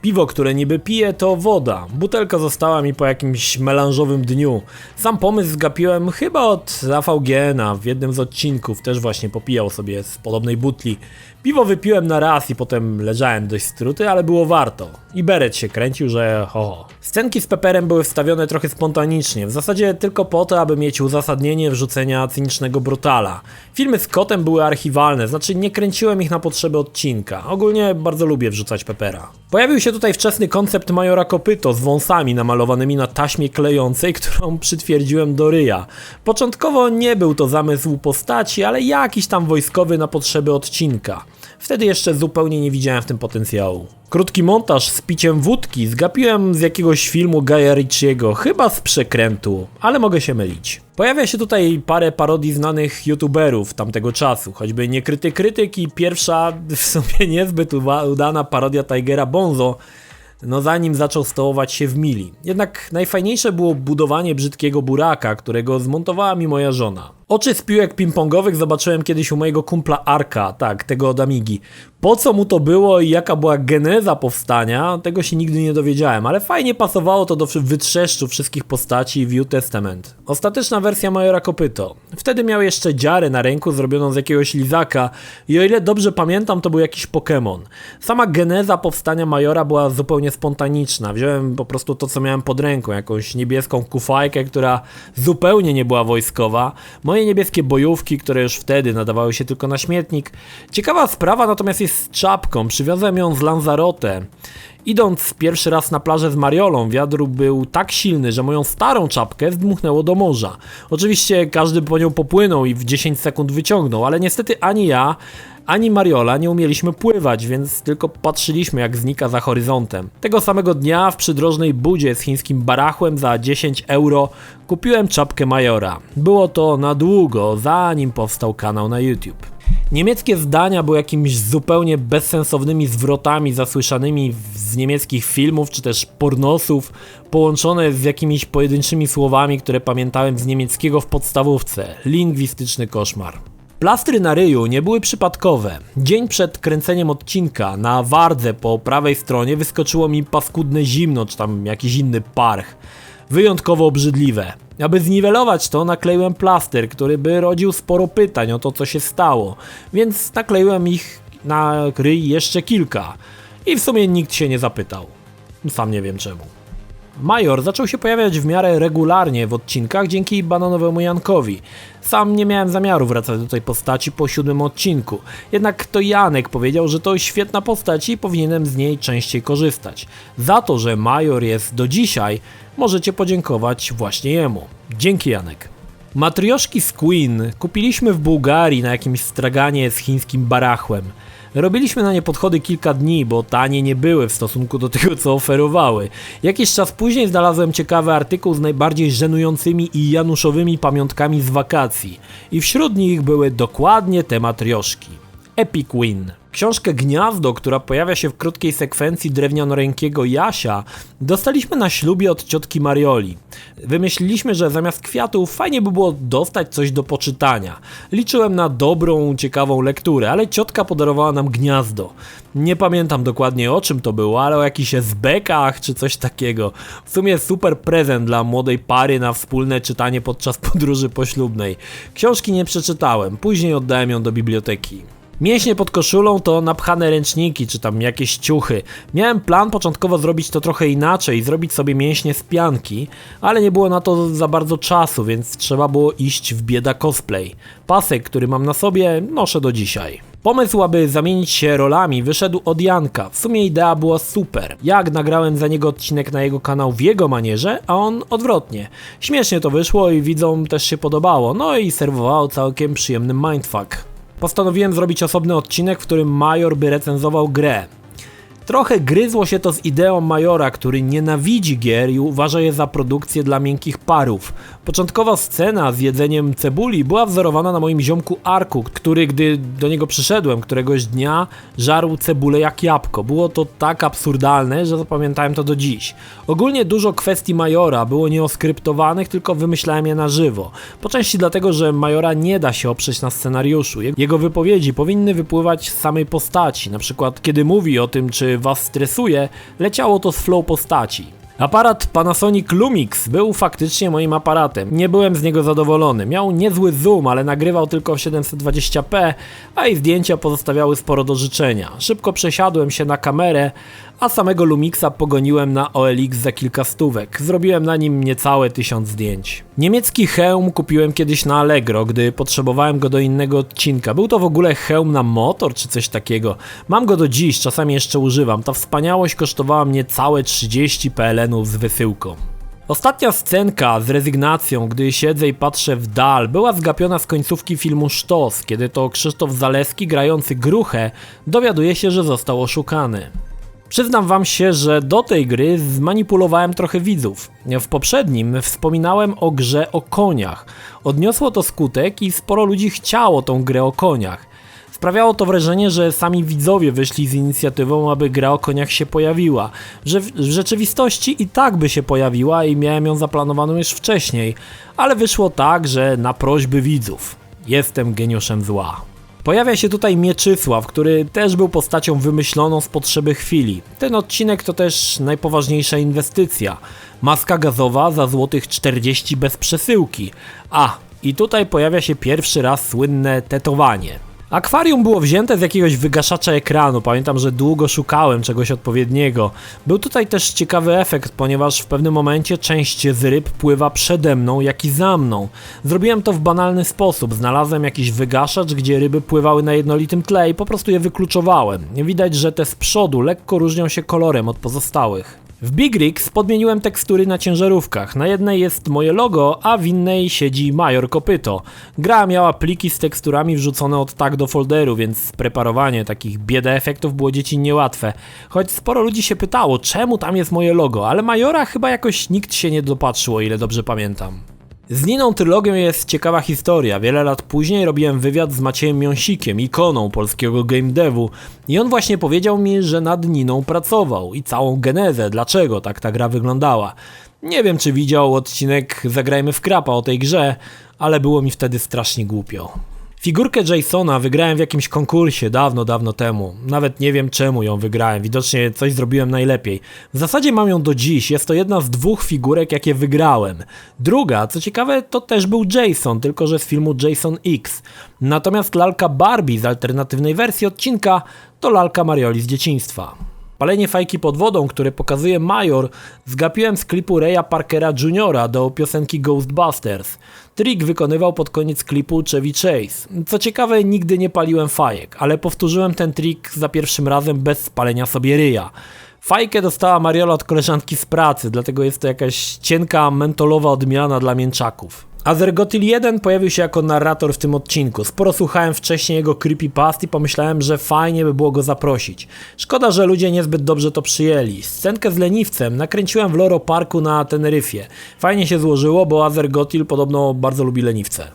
Piwo, które niby piję, to woda. Butelka została mi po jakimś melanżowym dniu. Sam pomysł zgapiłem chyba od AVGN-a w jednym z odcinków, też właśnie popijał sobie z podobnej butli. Piwo wypiłem na raz i potem leżałem dość struty, ale było warto. I beret się kręcił, że ho. Scenki z Pepperem były wstawione trochę spontanicznie, w zasadzie tylko po to, aby mieć uzasadnienie wrzucenia cynicznego brutala. Filmy z kotem były archiwalne, znaczy nie kręciłem ich na potrzeby odcinka. Ogólnie bardzo lubię wrzucać Peppera. Pojawił się tutaj wczesny koncept Majora Kopyto z wąsami namalowanymi na taśmie klejącej, którą przytwierdziłem do ryja. Początkowo nie był to zamysł postaci, ale jakiś tam wojskowy na potrzeby odcinka. Wtedy jeszcze zupełnie nie widziałem w tym potencjału. Krótki montaż z piciem wódki zgapiłem z jakiegoś filmu Guya Ritchiego, chyba z Przekrętu, ale mogę się mylić. Pojawia się tutaj parę parodii znanych youtuberów tamtego czasu, choćby Niekryty Krytyk i pierwsza, w sumie niezbyt udana parodia Tigera Bonzo, no zanim zaczął stołować się w mili. Jednak najfajniejsze było budowanie brzydkiego buraka, którego zmontowała mi moja żona. Oczy z piłek ping-pongowych zobaczyłem kiedyś u mojego kumpla Arka, tak, tego od Amigi. Po co mu to było i jaka była geneza powstania, tego się nigdy nie dowiedziałem, ale fajnie pasowało to do wytrzeszczu wszystkich postaci w New Testament. Ostateczna wersja Majora Kopyto. Wtedy miał jeszcze dziarę na ręku zrobioną z jakiegoś lizaka i o ile dobrze pamiętam, to był jakiś Pokémon. Sama geneza powstania Majora była zupełnie spontaniczna. Wziąłem po prostu to, co miałem pod ręką, jakąś niebieską kufajkę, która zupełnie nie była wojskowa. Moje niebieskie bojówki, które już wtedy nadawały się tylko na śmietnik. Ciekawa sprawa natomiast jest z czapką, przywiozłem ją z Lanzarote. Idąc pierwszy raz na plażę z Mariolą, wiatr był tak silny, że moją starą czapkę zdmuchnęło do morza. Oczywiście każdy po nią popłynął i w 10 sekund wyciągnął, ale niestety ani ja, ani Mariola nie umieliśmy pływać, więc tylko patrzyliśmy, jak znika za horyzontem. Tego samego dnia w przydrożnej budzie z chińskim barachłem za 10 euro kupiłem czapkę Majora. Było to na długo, zanim powstał kanał na YouTube. Niemieckie zdania były jakimiś zupełnie bezsensownymi zwrotami zasłyszanymi z niemieckich filmów czy też pornosów, połączone z jakimiś pojedynczymi słowami, które pamiętałem z niemieckiego w podstawówce. Lingwistyczny koszmar. Plastry na ryju nie były przypadkowe. Dzień przed kręceniem odcinka na wardze po prawej stronie wyskoczyło mi paskudne zimno czy tam jakiś inny parch. Wyjątkowo obrzydliwe. Aby zniwelować to, nakleiłem plaster, który by rodził sporo pytań o to, co się stało, więc nakleiłem ich na ryj jeszcze kilka i w sumie nikt się nie zapytał. Sam nie wiem czemu. Major zaczął się pojawiać w miarę regularnie w odcinkach dzięki Bananowemu Jankowi. Sam nie miałem zamiaru wracać do tej postaci po 7 odcinku, jednak to Janek powiedział, że to świetna postać i powinienem z niej częściej korzystać. Za to, że Major jest do dzisiaj, możecie podziękować właśnie jemu. Dzięki, Janek. Matrioszki z Queen kupiliśmy w Bułgarii na jakimś straganie z chińskim barachłem. Robiliśmy na nie podchody kilka dni, bo tanie nie były w stosunku do tego, co oferowały. Jakiś czas później znalazłem ciekawy artykuł z najbardziej żenującymi i januszowymi pamiątkami z wakacji. I wśród nich były dokładnie te matrioszki. Epic Win. Książkę Gniazdo, która pojawia się w krótkiej sekwencji drewnianorękiego Jasia, dostaliśmy na ślubie od ciotki Marioli. Wymyśliliśmy, że zamiast kwiatów fajnie by było dostać coś do poczytania. Liczyłem na dobrą, ciekawą lekturę, ale ciotka podarowała nam Gniazdo. Nie pamiętam dokładnie o czym to było, ale o jakichś SB-kach czy coś takiego. W sumie super prezent dla młodej pary na wspólne czytanie podczas podróży poślubnej. Książki nie przeczytałem, później oddałem ją do biblioteki. Mięśnie pod koszulą to napchane ręczniki czy tam jakieś ciuchy. Miałem plan początkowo zrobić to trochę inaczej, zrobić sobie mięśnie z pianki, ale nie było na to za bardzo czasu, więc trzeba było iść w bieda cosplay. Pasek, który mam na sobie, noszę do dzisiaj. Pomysł, aby zamienić się rolami, wyszedł od Janka. W sumie idea była super. Jak nagrałem za niego odcinek na jego kanał w jego manierze, a on odwrotnie. Śmiesznie to wyszło i widzom też się podobało, no i serwowało całkiem przyjemny mindfuck. Postanowiłem zrobić osobny odcinek, w którym Major by recenzował grę. Trochę gryzło się to z ideą Majora, który nienawidzi gier i uważa je za produkcję dla miękkich parów. Początkowa scena z jedzeniem cebuli była wzorowana na moim ziomku Arku, który gdy do niego przyszedłem któregoś dnia, żarł cebulę jak jabłko. Było to tak absurdalne, że zapamiętałem to do dziś. Ogólnie dużo kwestii Majora było nieoskryptowanych, tylko wymyślałem je na żywo. Po części dlatego, że Majora nie da się oprzeć na scenariuszu. Jego wypowiedzi powinny wypływać z samej postaci, na przykład kiedy mówi o tym, czy który was stresuje, leciało to z flow postaci. Aparat Panasonic Lumix był faktycznie moim aparatem. Nie byłem z niego zadowolony. Miał niezły zoom, ale nagrywał tylko w 720p, a i zdjęcia pozostawiały sporo do życzenia. Szybko przesiadłem się na kamerę, a samego Lumixa pogoniłem na OLX za kilka stówek. Zrobiłem na nim niecałe 1000 zdjęć. Niemiecki hełm kupiłem kiedyś na Allegro, gdy potrzebowałem go do innego odcinka. Był to w ogóle hełm na motor czy coś takiego. Mam go do dziś, czasami jeszcze używam. Ta wspaniałość kosztowała mnie całe 30 PLN-ów z wysyłką. Ostatnia scenka z rezygnacją, gdy siedzę i patrzę w dal, była zgapiona z końcówki filmu Sztos, kiedy to Krzysztof Zaleski, grający Gruchę, dowiaduje się, że został oszukany. Przyznam wam się, że do tej gry zmanipulowałem trochę widzów. W poprzednim wspominałem o grze o koniach. Odniosło to skutek i sporo ludzi chciało tą grę o koniach. Sprawiało to wrażenie, że sami widzowie wyszli z inicjatywą, aby gra o koniach się pojawiła. Że w rzeczywistości i tak by się pojawiła i miałem ją zaplanowaną już wcześniej, ale wyszło tak, że na prośby widzów. Jestem geniuszem zła. Pojawia się tutaj Mieczysław, który też był postacią wymyśloną z potrzeby chwili. Ten odcinek to też najpoważniejsza inwestycja. Maska gazowa za złotych 40 bez przesyłki. I tutaj pojawia się pierwszy raz słynne tetowanie. Akwarium było wzięte z jakiegoś wygaszacza ekranu, pamiętam, że długo szukałem czegoś odpowiedniego. Był tutaj też ciekawy efekt, ponieważ w pewnym momencie część z ryb pływa przede mną, jak i za mną. Zrobiłem to w banalny sposób, znalazłem jakiś wygaszacz, gdzie ryby pływały na jednolitym tle i po prostu je wykluczowałem. Widać, że te z przodu lekko różnią się kolorem od pozostałych. W Big Rigs podmieniłem tekstury na ciężarówkach. Na jednej jest moje logo, a w innej siedzi Major Kopyto. Gra miała pliki z teksturami wrzucone od tak do folderu, więc preparowanie takich bieda efektów było dziecinnie łatwe. Choć sporo ludzi się pytało, czemu tam jest moje logo, ale Majora chyba jakoś nikt się nie dopatrzył, o ile dobrze pamiętam. Z Niną Trylogią jest ciekawa historia. Wiele lat później robiłem wywiad z Maciejem Miąsikiem, ikoną polskiego game devu, i on właśnie powiedział mi, że nad Niną pracował i całą genezę, dlaczego tak ta gra wyglądała. Nie wiem, czy widział odcinek Zagrajmy w Krapa o tej grze, ale było mi wtedy strasznie głupio. Figurkę Jasona wygrałem w jakimś konkursie dawno temu. Nawet nie wiem, czemu ją wygrałem, widocznie coś zrobiłem najlepiej. W zasadzie mam ją do dziś, jest to jedna z 2 figurek, jakie wygrałem. Druga, co ciekawe, to też był Jason, tylko że z filmu Jason X. Natomiast lalka Barbie z alternatywnej wersji odcinka to lalka Marioli z dzieciństwa. Palenie fajki pod wodą, które pokazuje Major, zgapiłem z klipu Raya Parkera Jr. do piosenki Ghostbusters. Trik wykonywał pod koniec klipu Chevy Chase. Co ciekawe, nigdy nie paliłem fajek, ale powtórzyłem ten trik za pierwszym razem bez spalenia sobie ryja. Fajkę dostała Mariola od koleżanki z pracy, dlatego jest to jakaś cienka, mentolowa odmiana dla mięczaków. Azergotyl 1 pojawił się jako narrator w tym odcinku. Sporo słuchałem wcześniej jego creepypast i pomyślałem, że fajnie by było go zaprosić. Szkoda, że ludzie niezbyt dobrze to przyjęli. Scenkę z leniwcem nakręciłem w Loro Parku na Teneryfie. Fajnie się złożyło, bo Azergotyl podobno bardzo lubi leniwce.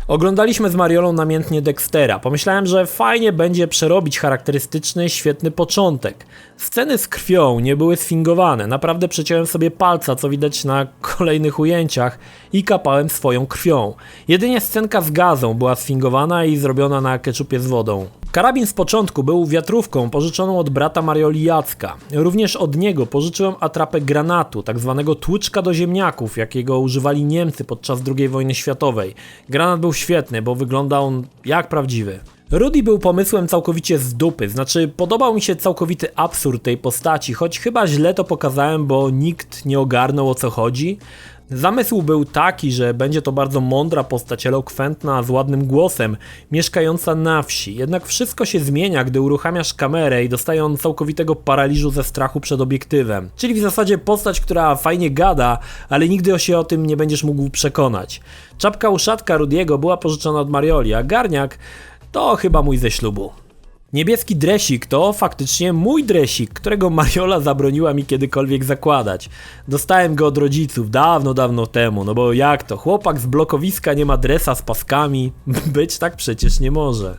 Oglądaliśmy z Mariolą namiętnie Dextera. Pomyślałem, że fajnie będzie przerobić charakterystyczny, świetny początek. Sceny z krwią nie były sfingowane. Naprawdę przeciąłem sobie palca, co widać na kolejnych ujęciach, i kapałem swoją krwią. Jedynie scenka z gazą była sfingowana i zrobiona na keczupie z wodą. Karabin z początku był wiatrówką pożyczoną od brata Marioli Jacka. Również od niego pożyczyłem atrapę granatu, tak zwanego tłyczka do ziemniaków, jakiego używali Niemcy podczas II wojny światowej. Granat był świetny, bo wyglądał on jak prawdziwy. Rudy był pomysłem całkowicie z dupy, znaczy podobał mi się całkowity absurd tej postaci, choć chyba źle to pokazałem, bo nikt nie ogarnął, o co chodzi. Zamysł był taki, że będzie to bardzo mądra postać, elokwentna, z ładnym głosem, mieszkająca na wsi. Jednak wszystko się zmienia, gdy uruchamiasz kamerę i dostaje on całkowitego paraliżu ze strachu przed obiektywem. Czyli w zasadzie postać, która fajnie gada, ale nigdy się o tym nie będziesz mógł przekonać. Czapka uszatka Rudiego była pożyczona od Marioli, a garniak to chyba mój ze ślubu. Niebieski dresik to faktycznie mój dresik, którego Mariola zabroniła mi kiedykolwiek zakładać. Dostałem go od rodziców dawno temu, no bo jak to, chłopak z blokowiska nie ma dresa z paskami? Być tak przecież nie może.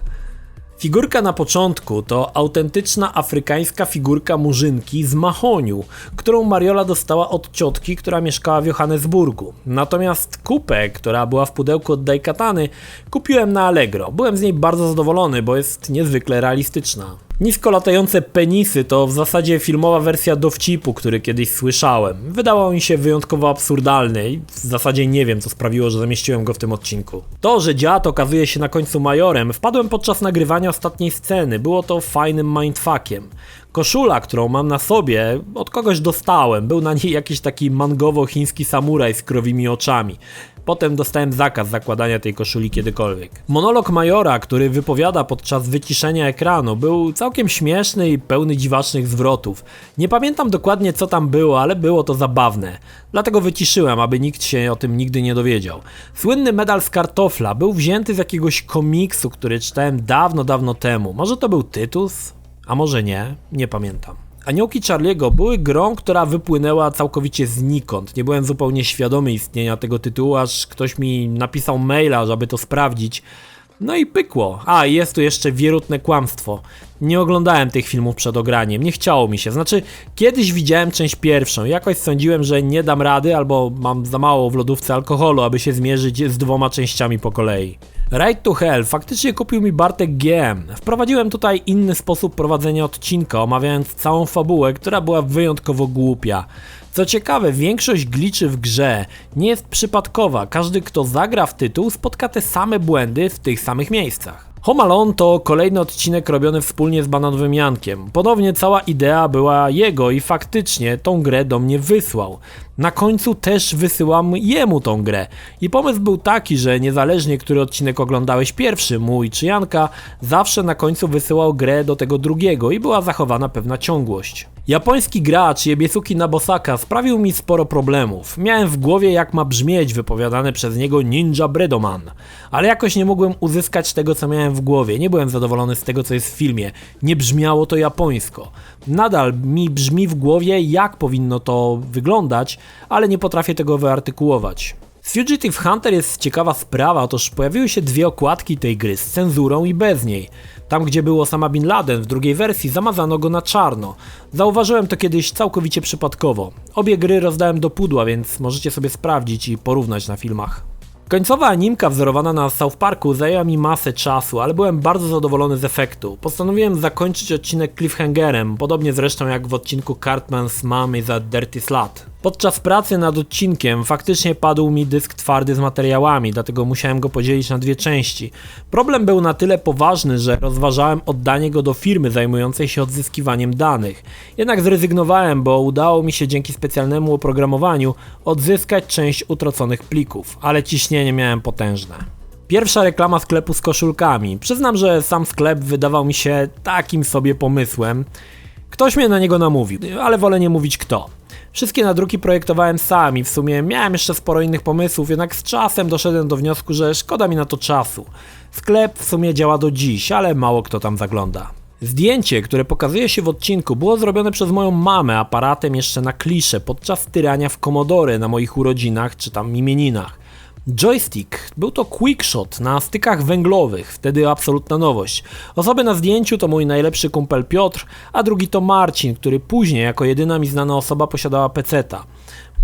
Figurka na początku to autentyczna afrykańska figurka murzynki z mahoniu, którą Mariola dostała od ciotki, która mieszkała w Johannesburgu. Natomiast kupę, która była w pudełku od Daikatany, kupiłem na Allegro. Byłem z niej bardzo zadowolony, bo jest niezwykle realistyczna. Nisko latające penisy to w zasadzie filmowa wersja dowcipu, który kiedyś słyszałem. Wydawał mi się wyjątkowo absurdalny i w zasadzie nie wiem, co sprawiło, że zamieściłem go w tym odcinku. To, że dziad okazuje się na końcu majorem, wpadłem podczas nagrywania ostatniej sceny. Było to fajnym mindfuckiem. Koszula, którą mam na sobie, od kogoś dostałem. Był na niej jakiś taki mangowo-chiński samuraj z krowimi oczami. Potem dostałem zakaz zakładania tej koszuli kiedykolwiek. Monolog majora, który wypowiada podczas wyciszenia ekranu, był całkiem śmieszny i pełny dziwacznych zwrotów. Nie pamiętam dokładnie, co tam było, ale było to zabawne. Dlatego wyciszyłem, aby nikt się o tym nigdy nie dowiedział. Słynny medal z kartofla był wzięty z jakiegoś komiksu, który czytałem dawno temu. Może to był Tytus? A może nie pamiętam. Aniołki Charlie'ego były grą, która wypłynęła całkowicie znikąd. Nie byłem zupełnie świadomy istnienia tego tytułu, aż ktoś mi napisał maila, żeby to sprawdzić. No i pykło. A, jest tu jeszcze wierutne kłamstwo. Nie oglądałem tych filmów przed ograniem, nie chciało mi się. Znaczy, kiedyś widziałem część pierwszą, jakoś sądziłem, że nie dam rady, albo mam za mało w lodówce alkoholu, aby się zmierzyć z 2 częściami po kolei. Ride to Hell faktycznie kupił mi Bartek GM. Wprowadziłem tutaj inny sposób prowadzenia odcinka, omawiając całą fabułę, która była wyjątkowo głupia. Co ciekawe, większość gliczy w grze nie jest przypadkowa. Każdy, kto zagra w tytuł, spotka te same błędy w tych samych miejscach. Home Alone to kolejny odcinek robiony wspólnie z Bananowym Jankiem. Ponownie cała idea była jego i faktycznie tą grę do mnie wysłał. Na końcu też wysyłam jemu tą grę. I pomysł był taki, że niezależnie który odcinek oglądałeś pierwszy, mój czy Janka, zawsze na końcu wysyłał grę do tego drugiego i była zachowana pewna ciągłość. Japoński gracz Jebiesuki Nabosaka sprawił mi sporo problemów. Miałem w głowie, jak ma brzmieć wypowiadane przez niego Ninja Bredoman, ale jakoś nie mogłem uzyskać tego, co miałem w głowie. Nie byłem zadowolony z tego, co jest w filmie. Nie brzmiało to japońsko. Nadal mi brzmi w głowie, jak powinno to wyglądać, ale nie potrafię tego wyartykułować. Z Fugitive Hunter jest ciekawa sprawa, otóż pojawiły się 2 okładki tej gry z cenzurą i bez niej. Tam, gdzie był Osama Bin Laden w drugiej wersji, zamazano go na czarno. Zauważyłem to kiedyś całkowicie przypadkowo. Obie gry rozdałem do pudła, więc możecie sobie sprawdzić i porównać na filmach. Końcowa animka wzorowana na South Parku zajęła mi masę czasu, ale byłem bardzo zadowolony z efektu. Postanowiłem zakończyć odcinek cliffhangerem, podobnie zresztą jak w odcinku Cartman's Mom is a Dirty Slut. Podczas pracy nad odcinkiem faktycznie padł mi dysk twardy z materiałami, dlatego musiałem go podzielić na 2 części. Problem był na tyle poważny, że rozważałem oddanie go do firmy zajmującej się odzyskiwaniem danych. Jednak zrezygnowałem, bo udało mi się dzięki specjalnemu oprogramowaniu odzyskać część utraconych plików, ale ciśnienie miałem potężne. Pierwsza reklama sklepu z koszulkami. Przyznam, że sam sklep wydawał mi się takim sobie pomysłem. Ktoś mnie na niego namówił, ale wolę nie mówić kto. Wszystkie nadruki projektowałem sam i w sumie miałem jeszcze sporo innych pomysłów, jednak z czasem doszedłem do wniosku, że szkoda mi na to czasu. Sklep w sumie działa do dziś, ale mało kto tam zagląda. Zdjęcie, które pokazuje się w odcinku, było zrobione przez moją mamę aparatem jeszcze na kliszę podczas tyrania w Commodore na moich urodzinach czy tam imieninach. Joystick był to quickshot na stykach węglowych, wtedy absolutna nowość. Osoby na zdjęciu to mój najlepszy kumpel Piotr, a drugi to Marcin, który później jako jedyna mi znana osoba posiadała peceta.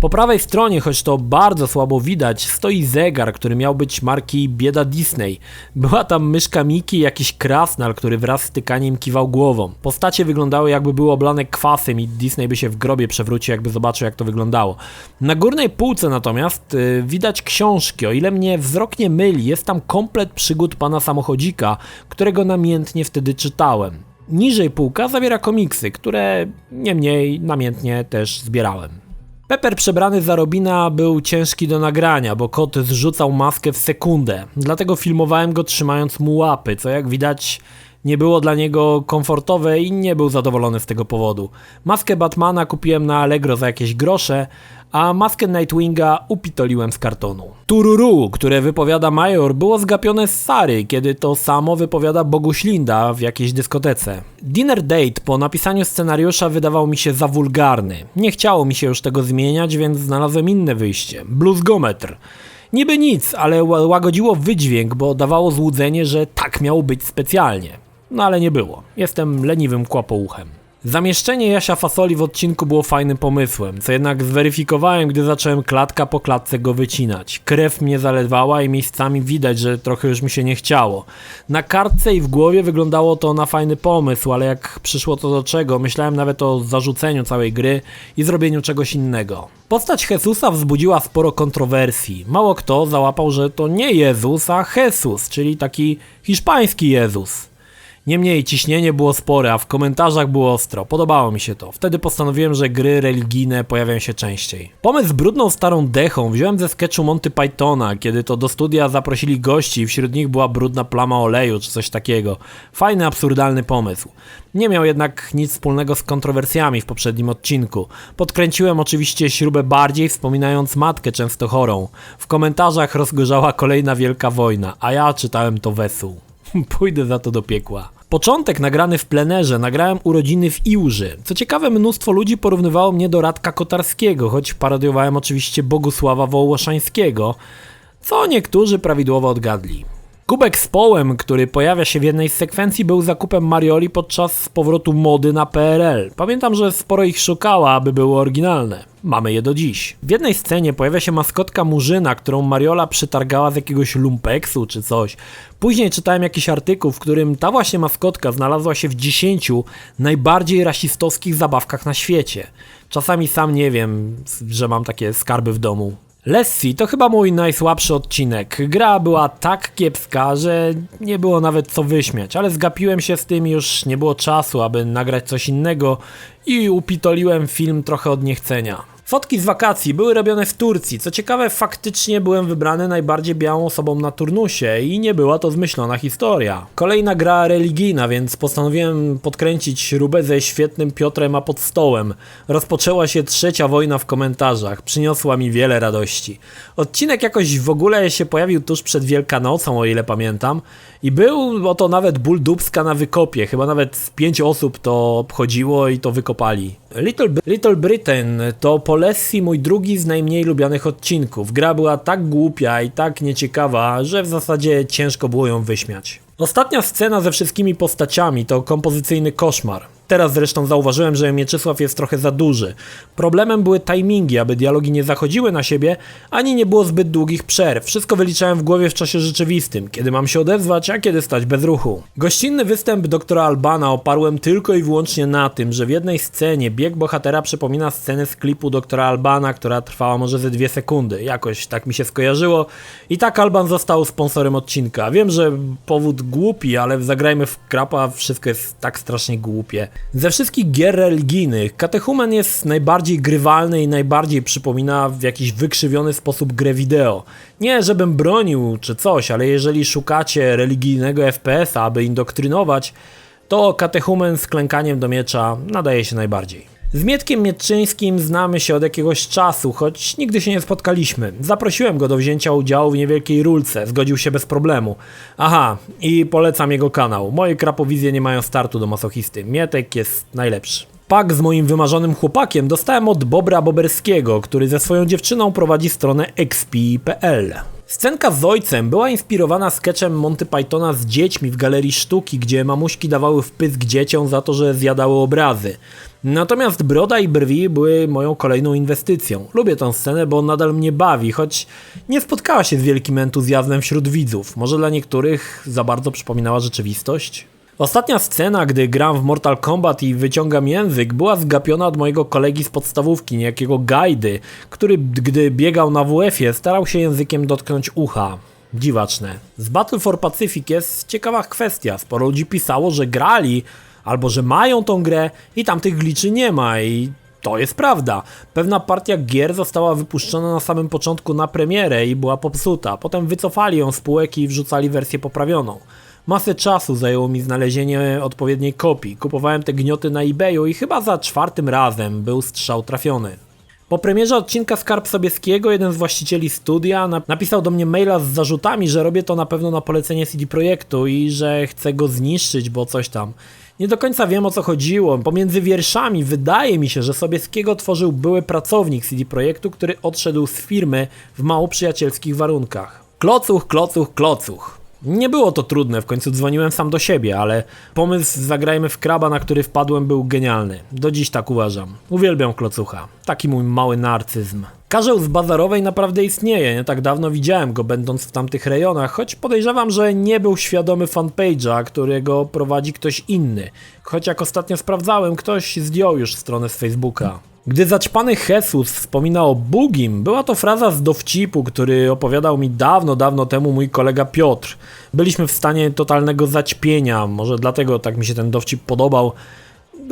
Po prawej stronie, choć to bardzo słabo widać, stoi zegar, który miał być marki Bieda Disney. Była tam myszka Miki i jakiś krasnal, który wraz z tykaniem kiwał głową. Postacie wyglądały, jakby były oblane kwasem i Disney by się w grobie przewrócił, jakby zobaczył, jak to wyglądało. Na górnej półce natomiast widać książki. O ile mnie wzrok nie myli, jest tam komplet przygód pana samochodzika, którego namiętnie wtedy czytałem. Niżej półka zawiera komiksy, które niemniej namiętnie też zbierałem. Pepper przebrany za Robina był ciężki do nagrania, bo kot zrzucał maskę w sekundę, dlatego filmowałem go trzymając mu łapy, co jak widać nie było dla niego komfortowe i nie był zadowolony z tego powodu. Maskę Batmana kupiłem na Allegro za jakieś grosze, a maskę Nightwinga upitoliłem z kartonu. Tururu, które wypowiada Major, było zgapione z Sary, kiedy to samo wypowiada Boguś Linda w jakiejś dyskotece. Dinner Date po napisaniu scenariusza wydawał mi się za wulgarny. Nie chciało mi się już tego zmieniać, więc znalazłem inne wyjście. Bluzgometr. Niby nic, ale łagodziło wydźwięk, bo dawało złudzenie, że tak miało być specjalnie. No ale nie było. Jestem leniwym kłopouchem. Zamieszczenie Jasia Fasoli w odcinku było fajnym pomysłem, co jednak zweryfikowałem, gdy zacząłem klatka po klatce go wycinać. Krew mnie zalewała i miejscami widać, że trochę już mi się nie chciało. Na kartce i w głowie wyglądało to na fajny pomysł, ale jak przyszło to do czego, myślałem nawet o zarzuceniu całej gry i zrobieniu czegoś innego. Postać Jezusa wzbudziła sporo kontrowersji. Mało kto załapał, że to nie Jezus, a Jesus, czyli taki hiszpański Jezus. Niemniej ciśnienie było spore, a w komentarzach było ostro. Podobało mi się to. Wtedy postanowiłem, że gry religijne pojawiają się częściej. Pomysł z brudną starą dechą wziąłem ze sketchu Monty Pythona, kiedy to do studia zaprosili gości i wśród nich była brudna plama oleju czy coś takiego. Fajny, absurdalny pomysł. Nie miał jednak nic wspólnego z kontrowersjami w poprzednim odcinku. Podkręciłem oczywiście śrubę bardziej, wspominając matkę często chorą. W komentarzach rozgorzała kolejna wielka wojna, a ja czytałem to wesół. Pójdę za to do piekła. Początek nagrany w plenerze, nagrałem urodziny w Iłży. Co ciekawe, mnóstwo ludzi porównywało mnie do Radka Kotarskiego, choć parodiowałem oczywiście Bogusława Wołoszańskiego, co niektórzy prawidłowo odgadli. Kubek z połem, który pojawia się w jednej z sekwencji, był zakupem Marioli podczas powrotu mody na PRL. Pamiętam, że sporo ich szukała, aby były oryginalne. Mamy je do dziś. W jednej scenie pojawia się maskotka Murzyna, którą Mariola przytargała z jakiegoś lumpeksu czy coś. Później czytałem jakiś artykuł, w którym ta właśnie maskotka znalazła się w 10 najbardziej rasistowskich zabawkach na świecie. Czasami sam nie wiem, że mam takie skarby w domu. Lassie to chyba mój najsłabszy odcinek. Gra była tak kiepska, że nie było nawet co wyśmiać, ale zgapiłem się z tym i już nie było czasu, aby nagrać coś innego i upitoliłem film trochę od niechcenia. Fotki z wakacji były robione w Turcji. Co ciekawe, faktycznie byłem wybrany najbardziej białą osobą na turnusie i nie była to zmyślona historia. Kolejna gra religijna, więc postanowiłem podkręcić śrubę ze świetnym Piotrem a pod stołem. Rozpoczęła się trzecia wojna w komentarzach. Przyniosła mi wiele radości. Odcinek jakoś w ogóle się pojawił tuż przed Wielkanocą, o ile pamiętam. I był oto nawet ból dupska na wykopie. Chyba nawet 5 osób to obchodziło i to wykopali. Little Britain to po Lassie mój drugi z najmniej lubianych odcinków. Gra była tak głupia i tak nieciekawa, że w zasadzie ciężko było ją wyśmiać. Ostatnia scena ze wszystkimi postaciami to kompozycyjny koszmar. Teraz zresztą zauważyłem, że Mieczysław jest trochę za duży. Problemem były timingi, aby dialogi nie zachodziły na siebie, ani nie było zbyt długich przerw. Wszystko wyliczałem w głowie w czasie rzeczywistym, kiedy mam się odezwać, a kiedy stać bez ruchu. Gościnny występ doktora Albana oparłem tylko i wyłącznie na tym, że w jednej scenie bieg bohatera przypomina scenę z klipu doktora Albana, która trwała może ze 2 sekundy. Jakoś tak mi się skojarzyło i tak Alban został sponsorem odcinka. Wiem, że powód głupi, ale zagrajmy w krapa, wszystko jest tak strasznie głupie. Ze wszystkich gier religijnych Katechumen jest najbardziej grywalny i najbardziej przypomina w jakiś wykrzywiony sposób grę wideo. Nie żebym bronił czy coś, ale jeżeli szukacie religijnego FPS-a, aby indoktrynować, to Katechumen z klękaniem do miecza nadaje się najbardziej. Z Mietkiem Mietczyńskim znamy się od jakiegoś czasu, choć nigdy się nie spotkaliśmy. Zaprosiłem go do wzięcia udziału w niewielkiej rulce, zgodził się bez problemu. Aha, i polecam jego kanał. Moje krapowizje nie mają startu do masochisty. Mietek jest najlepszy. Pak z moim wymarzonym chłopakiem dostałem od Bobra Boberskiego, który ze swoją dziewczyną prowadzi stronę expi.pl. Scenka z ojcem była inspirowana sketchem Monty Pythona z dziećmi w galerii sztuki, gdzie mamuśki dawały wpysk dzieciom za to, że zjadały obrazy. Natomiast broda i brwi były moją kolejną inwestycją. Lubię tę scenę, bo nadal mnie bawi, choć nie spotkała się z wielkim entuzjazmem wśród widzów. Może dla niektórych za bardzo przypominała rzeczywistość? Ostatnia scena, gdy gram w Mortal Kombat i wyciągam język, była zgapiona od mojego kolegi z podstawówki, niejakiego Gajdy, który gdy biegał na WF-ie starał się językiem dotknąć ucha. Dziwaczne. Z Battle for Pacific jest ciekawa kwestia. Sporo ludzi pisało, że grali albo że mają tą grę i tamtych gliczy nie ma i to jest prawda. Pewna partia gier została wypuszczona na samym początku na premierę i była popsuta. Potem wycofali ją z półek i wrzucali wersję poprawioną. Masę czasu zajęło mi znalezienie odpowiedniej kopii. Kupowałem te gnioty na eBayu i chyba za 4. razem był strzał trafiony. Po premierze odcinka Skarb Sobieskiego jeden z właścicieli studia napisał do mnie maila z zarzutami, że robię to na pewno na polecenie CD Projektu i że chcę go zniszczyć, bo coś tam. Nie do końca wiem, o co chodziło. Pomiędzy wierszami wydaje mi się, że Sobieskiego tworzył były pracownik CD Projektu, który odszedł z firmy w mało przyjacielskich warunkach. Klocuch, klocuch, klocuch. Nie było to trudne, w końcu dzwoniłem sam do siebie, ale pomysł zagrajmy w kraba, na który wpadłem, był genialny. Do dziś tak uważam. Uwielbiam klocucha. Taki mój mały narcyzm. Karzeł z Bazarowej naprawdę istnieje, nie tak dawno widziałem go będąc w tamtych rejonach, choć podejrzewam, że nie był świadomy fanpage'a, którego prowadzi ktoś inny. Choć jak ostatnio sprawdzałem, ktoś zdjął już stronę z Facebooka. Gdy zaćpany Jesus wspominał o Bugim, była to fraza z dowcipu, który opowiadał mi dawno temu mój kolega Piotr. Byliśmy w stanie totalnego zaćpienia, może dlatego tak mi się ten dowcip podobał,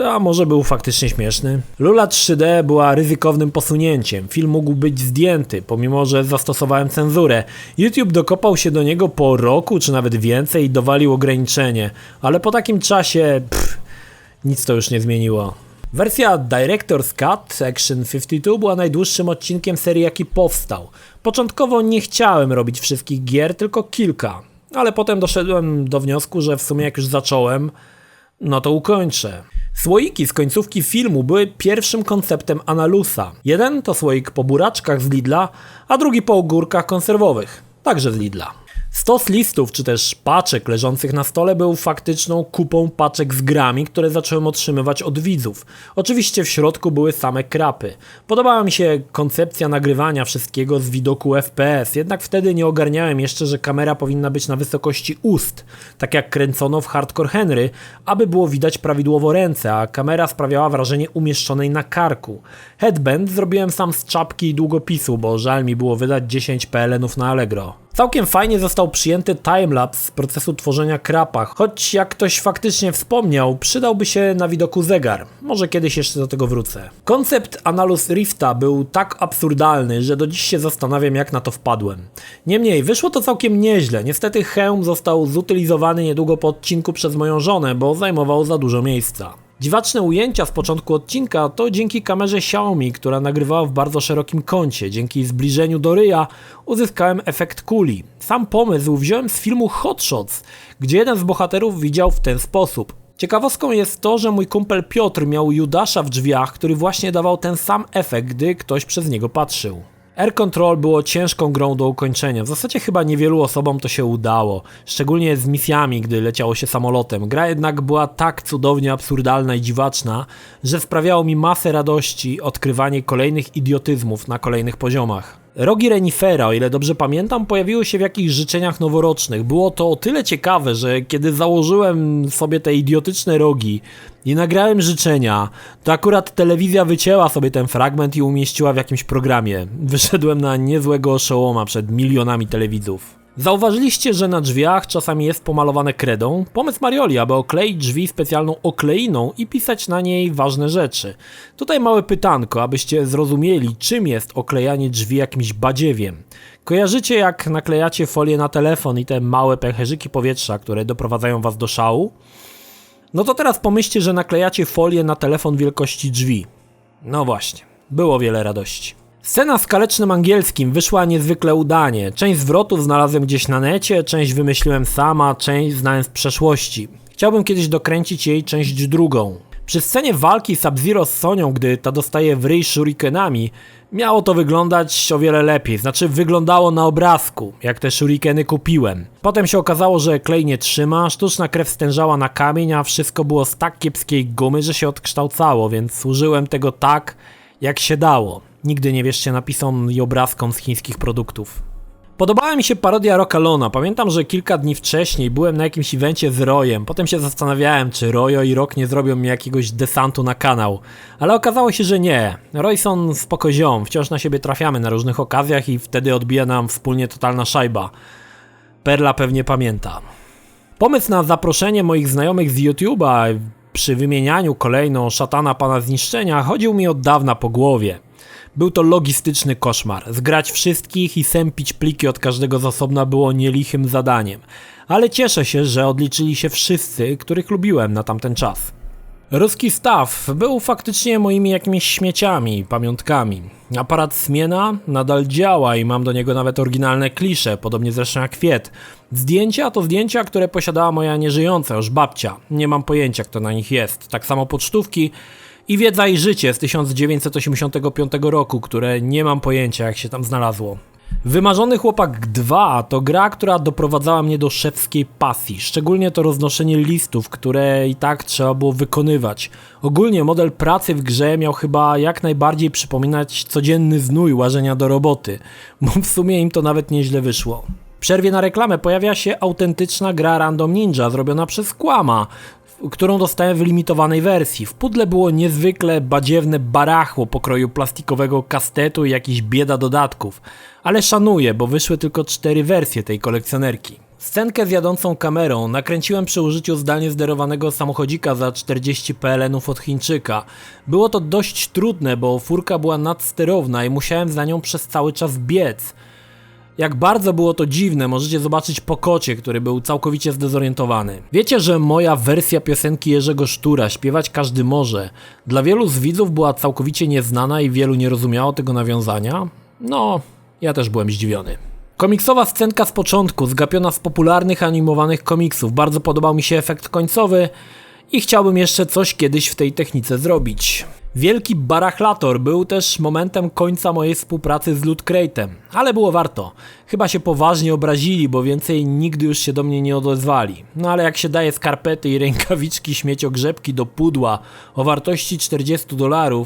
a może był faktycznie śmieszny. Lula 3D była ryzykownym posunięciem, film mógł być zdjęty, pomimo że zastosowałem cenzurę. YouTube dokopał się do niego po roku czy nawet więcej i dowalił ograniczenie, ale po takim czasie, nic to już nie zmieniło. Wersja Director's Cut Action 52 była najdłuższym odcinkiem serii, jaki powstał. Początkowo nie chciałem robić wszystkich gier, tylko kilka, ale potem doszedłem do wniosku, że w sumie jak już zacząłem, no to ukończę. Słoiki z końcówki filmu były pierwszym konceptem Analusa. Jeden to słoik po buraczkach z Lidla, a drugi po ogórkach konserwowych, także z Lidla. Stos listów czy też paczek leżących na stole był faktyczną kupą paczek z grami, które zacząłem otrzymywać od widzów. Oczywiście w środku były same krapy. Podobała mi się koncepcja nagrywania wszystkiego z widoku FPS, jednak wtedy nie ogarniałem jeszcze, że kamera powinna być na wysokości ust, tak jak kręcono w Hardcore Henry, aby było widać prawidłowo ręce, a kamera sprawiała wrażenie umieszczonej na karku. Headband zrobiłem sam z czapki i długopisu, bo żal mi było wydać 10 PLN-ów na Allegro. Całkiem fajnie został przyjęty timelapse z procesu tworzenia krapa, choć jak ktoś faktycznie wspomniał, przydałby się na widoku zegar. Może kiedyś jeszcze do tego wrócę. Koncept Analus Rifta był tak absurdalny, że do dziś się zastanawiam, jak na to wpadłem. Niemniej, wyszło to całkiem nieźle. Niestety hełm został zutylizowany niedługo po odcinku przez moją żonę, bo zajmował za dużo miejsca. Dziwaczne ujęcia z początku odcinka to dzięki kamerze Xiaomi, która nagrywała w bardzo szerokim kącie. Dzięki zbliżeniu do ryja uzyskałem efekt kuli. Sam pomysł wziąłem z filmu Hot Shots, gdzie jeden z bohaterów widział w ten sposób. Ciekawostką jest to, że mój kumpel Piotr miał Judasza w drzwiach, który właśnie dawał ten sam efekt, gdy ktoś przez niego patrzył. Air Control było ciężką grą do ukończenia, w zasadzie chyba niewielu osobom to się udało, szczególnie z misjami, gdy leciało się samolotem. Gra jednak była tak cudownie absurdalna i dziwaczna, że sprawiało mi masę radości odkrywanie kolejnych idiotyzmów na kolejnych poziomach. Rogi Renifera, o ile dobrze pamiętam, pojawiły się w jakichś życzeniach noworocznych. Było to o tyle ciekawe, że kiedy założyłem sobie te idiotyczne rogi i nagrałem życzenia, to akurat telewizja wycięła sobie ten fragment i umieściła w jakimś programie. Wyszedłem na niezłego oszołoma przed milionami telewidzów. Zauważyliście, że na drzwiach czasami jest pomalowane kredą? Pomysł Marioli, aby okleić drzwi specjalną okleiną i pisać na niej ważne rzeczy. Tutaj małe pytanko, abyście zrozumieli, czym jest oklejanie drzwi jakimś badziewiem. Kojarzycie, jak naklejacie folię na telefon i te małe pęcherzyki powietrza, które doprowadzają was do szału? No to teraz pomyślcie, że naklejacie folię na telefon wielkości drzwi. No właśnie, było wiele radości. Scena z kalecznym angielskim wyszła niezwykle udanie. Część zwrotów znalazłem gdzieś na necie, część wymyśliłem sama, część znałem z przeszłości. Chciałbym kiedyś dokręcić jej część drugą. Przy scenie walki Sub-Zero z Sonią, gdy ta dostaje w ryj shurikenami, miało to wyglądać o wiele lepiej. Znaczy wyglądało na obrazku, jak te shurikeny kupiłem. Potem się okazało, że klej nie trzyma, sztuczna krew stężała na kamień, a wszystko było z tak kiepskiej gumy, że się odkształcało, więc użyłem tego tak, jak się dało. Nigdy nie wierzcie napisom i obrazkom z chińskich produktów. Podobała mi się parodia Rockalona. Pamiętam, że kilka dni wcześniej byłem na jakimś evencie z Royem. Potem się zastanawiałem, czy Royo i Rock nie zrobią mi jakiegoś desantu na kanał. Ale okazało się, że nie. Roy są spoko ziom. Wciąż na siebie trafiamy na różnych okazjach i wtedy odbija nam wspólnie totalna szajba. Perla pewnie pamięta. Pomysł na zaproszenie moich znajomych z YouTube'a przy wymienianiu kolejno szatana pana zniszczenia chodził mi od dawna po głowie. Był to logistyczny koszmar. Zgrać wszystkich i sępić pliki od każdego z osobna było nielichym zadaniem. Ale cieszę się, że odliczyli się wszyscy, których lubiłem na tamten czas. Ruski staw był faktycznie moimi jakimiś śmieciami, pamiątkami. Aparat Smiena nadal działa i mam do niego nawet oryginalne klisze, podobnie zresztą jak Fiat. Zdjęcia to zdjęcia, które posiadała moja nieżyjąca już babcia. Nie mam pojęcia, kto na nich jest. Tak samo pocztówki i Wiedza i życie z 1985 roku, które nie mam pojęcia, jak się tam znalazło. Wymarzony Chłopak 2 to gra, która doprowadzała mnie do szewskiej pasji, szczególnie to roznoszenie listów, które i tak trzeba było wykonywać. Ogólnie model pracy w grze miał chyba jak najbardziej przypominać codzienny znój łażenia do roboty, bo w sumie im to nawet nieźle wyszło. W przerwie na reklamę pojawia się autentyczna gra Random Ninja zrobiona przez Kłama, którą dostałem w limitowanej wersji. W pudle było niezwykle badziewne barachło pokroju plastikowego kastetu i jakiś bieda dodatków. Ale szanuję, bo wyszły tylko 4 wersje tej kolekcjonerki. Scenkę z jadącą kamerą nakręciłem przy użyciu zdalnie sterowanego samochodzika za 40 PLN-ów od Chińczyka. Było to dość trudne, bo furka była nadsterowna i musiałem za nią przez cały czas biec. Jak bardzo było to dziwne, możecie zobaczyć po kocie, który był całkowicie zdezorientowany. Wiecie, że moja wersja piosenki Jerzego Sztura, Śpiewać każdy może, dla wielu z widzów była całkowicie nieznana i wielu nie rozumiało tego nawiązania? No, ja też byłem zdziwiony. Komiksowa scenka z początku, zgapiona z popularnych animowanych komiksów. Bardzo podobał mi się efekt końcowy i chciałbym jeszcze coś kiedyś w tej technice zrobić. Wielki barachlator był też momentem końca mojej współpracy z Loot Crate'em, ale było warto. Chyba się poważnie obrazili, bo więcej nigdy już się do mnie nie odezwali. No ale jak się daje skarpety i rękawiczki śmieciogrzebki do pudła o wartości $40,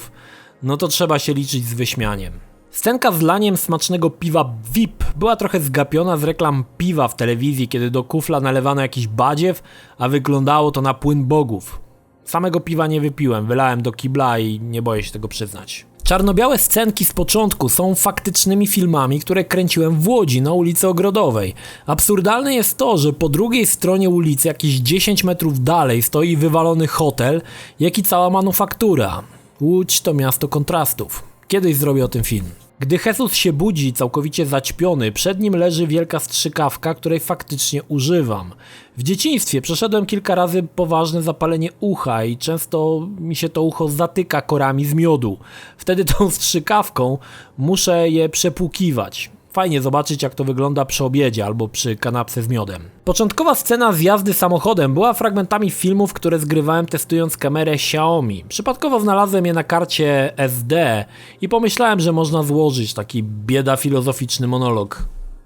no to trzeba się liczyć z wyśmianiem. Scenka z laniem smacznego piwa VIP była trochę zgapiona z reklam piwa w telewizji, kiedy do kufla nalewano jakiś badziew, a wyglądało to na płyn bogów. Samego piwa nie wypiłem, wylałem do kibla i nie boję się tego przyznać. Czarno-białe scenki z początku są faktycznymi filmami, które kręciłem w Łodzi na ulicy Ogrodowej. Absurdalne jest to, że po drugiej stronie ulicy, jakieś 10 metrów dalej, stoi wywalony hotel, jak i cała manufaktura. Łódź to miasto kontrastów. Kiedyś zrobię o tym film. Gdy Jesus się budzi całkowicie zaćpiony, przed nim leży wielka strzykawka, której faktycznie używam. W dzieciństwie przeszedłem kilka razy poważne zapalenie ucha i często mi się to ucho zatyka korami z miodu. Wtedy tą strzykawką muszę je przepłukiwać. Fajnie zobaczyć, jak to wygląda przy obiedzie albo przy kanapce z miodem. Początkowa scena z jazdy samochodem była fragmentami filmów, które zgrywałem testując kamerę Xiaomi. Przypadkowo znalazłem je na karcie SD i pomyślałem, że można złożyć taki bieda filozoficzny monolog.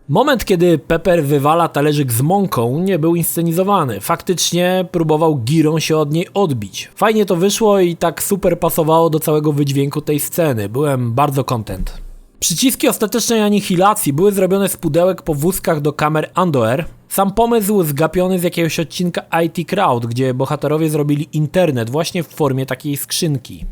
Moment, kiedy Pepper wywala talerzyk z mąką, nie był inscenizowany. Faktycznie próbował girą się od niej odbić. Fajnie to wyszło i tak super pasowało do całego wydźwięku tej sceny. Byłem bardzo content. Przyciski ostatecznej anihilacji były zrobione z pudełek po wózkach do kamer Andor. Sam pomysł zgapiony z jakiegoś odcinka IT Crowd, gdzie bohaterowie zrobili internet właśnie w formie takiej skrzynki.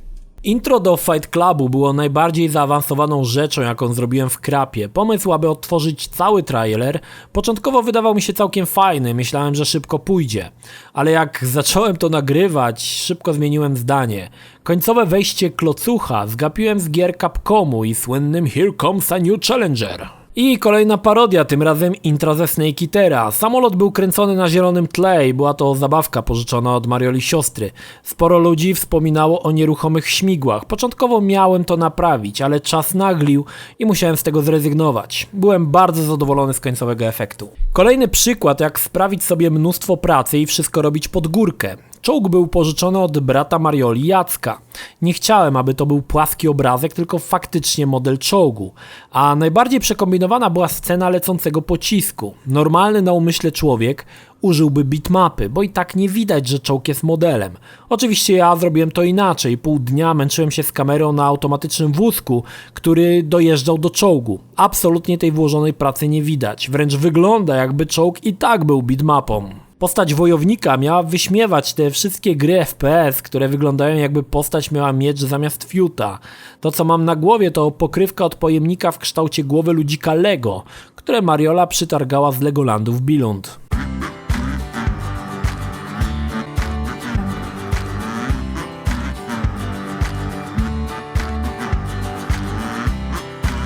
Intro do Fight Clubu było najbardziej zaawansowaną rzeczą, jaką zrobiłem w Krapie. Pomysł, aby odtworzyć cały trailer, początkowo wydawał mi się całkiem fajny, myślałem, że szybko pójdzie. Ale jak zacząłem to nagrywać, szybko zmieniłem zdanie. Końcowe wejście klocucha zgapiłem z gier Capcomu i słynnym Here Comes a New Challenger. I kolejna parodia, tym razem intra ze Snake Eatera. Samolot był kręcony na zielonym tle i była to zabawka pożyczona od Marioli siostry. Sporo ludzi wspominało o nieruchomych śmigłach. Początkowo miałem to naprawić, ale czas naglił i musiałem z tego zrezygnować. Byłem bardzo zadowolony z końcowego efektu. Kolejny przykład, jak sprawić sobie mnóstwo pracy i wszystko robić pod górkę. Czołg był pożyczony od brata Marioli, Jacka. Nie chciałem, aby to był płaski obrazek, tylko faktycznie model czołgu. A najbardziej przekombinowana była scena lecącego pocisku. Normalny na umyśle człowiek użyłby bitmapy, bo i tak nie widać, że czołg jest modelem. Oczywiście ja zrobiłem to inaczej. Pół dnia męczyłem się z kamerą na automatycznym wózku, który dojeżdżał do czołgu. Absolutnie tej włożonej pracy nie widać. Wręcz wygląda, jakby czołg i tak był bitmapą. Postać wojownika miała wyśmiewać te wszystkie gry FPS, które wyglądają, jakby postać miała miecz zamiast fiuta. To, co mam na głowie, to pokrywka od pojemnika w kształcie głowy ludzika Lego, które Mariola przytargała z Legolandu w Billund.